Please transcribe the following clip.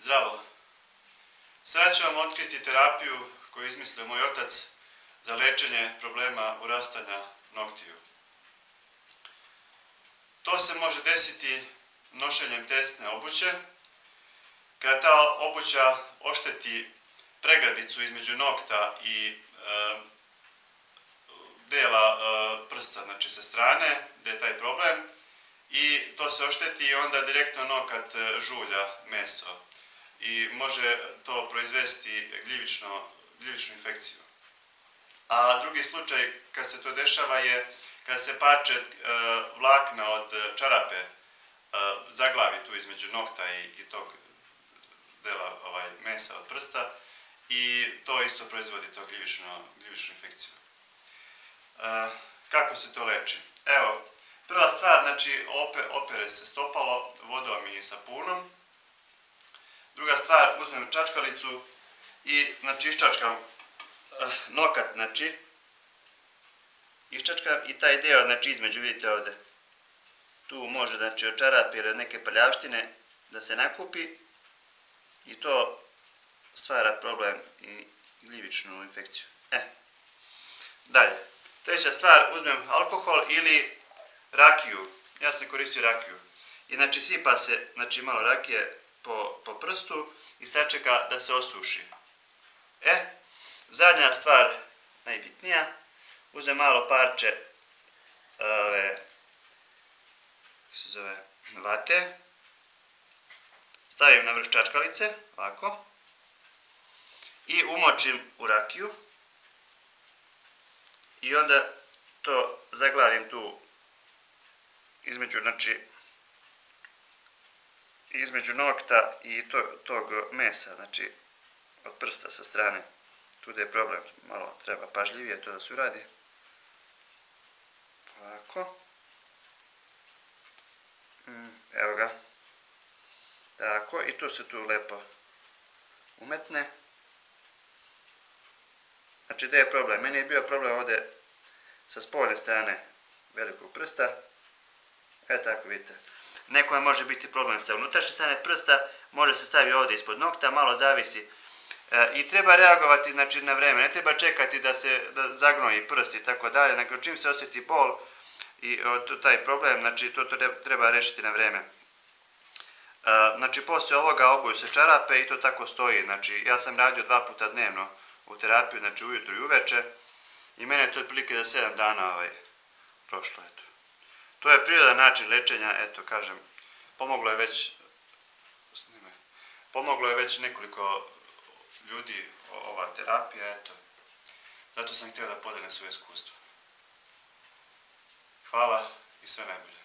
Zdravo! Sada ću vam otkriti terapiju koju je izmislio moj otac za lečenje problema urastanja noktiju. To se može desiti nošenjem testne obuće. Kada ta obuća ošteti pregradicu između nokta i dela prsta, znači sa strane, gdje je taj problem, i to se ošteti i onda direktno nokat žulja meso i može to proizvesti gljivičnu infekciju. A drugi slučaj kad se to dešava je kada se parče vlakna od čarape zaglavi tu između nokta i tog dela mesa od prsta i to isto proizvodi to gljivičnu infekciju. Kako se to leči? Evo, prva stvar, znači opere se stopalo vodom i sapunom. Druga stvar, uzmem čačkalicu i iščačkam nokat, iščačkam i taj deo, između, vidite ovde, tu može, od čarape ili od neke prljavštine da se nakupi i to stvara problem i gljivičnu infekciju. Dalje. Treća stvar, uzmem alkohol ili rakiju. Ja sam koristio rakiju. I sipa se malo rakije po prstu i sačeka da se osuši. Zadnja stvar, najbitnija, uzmem malo parče vate, stavim na vrh čačkalice, ovako, i umočim u rakiju i onda to zaglavim tu između nokta i tog mesa, od prsta sa strane. Tu gde je problem, malo treba pažljivije to da se uradi. Ovako. Evo ga. Tako, i to se tu lepo umetne. Gde je problem? Meni je bio problem ovde sa spoljne strane velikog prsta. Tako vidite. Nekome može biti problem sa unutrašnje strane prsta, može se staviti ovde ispod nokta, malo zavisi. I treba reagovati na vreme, ne treba čekati da se zagnoji prst i tako dalje, nego čim se osjeti bol i taj problem, to treba rešiti na vreme. Posle ovoga obuju se čarape i to tako stoji. Ja sam radio 2 puta dnevno u terapiju, ujutru i uveče, i mene je to otprilike za 7 dana prošlo. To je prirodan način lečenja, eto, kažem, pomoglo je već nekoliko ljudi ova terapija, eto, zato sam htio da podelim svoje iskustvo. Hvala i sve najbolje.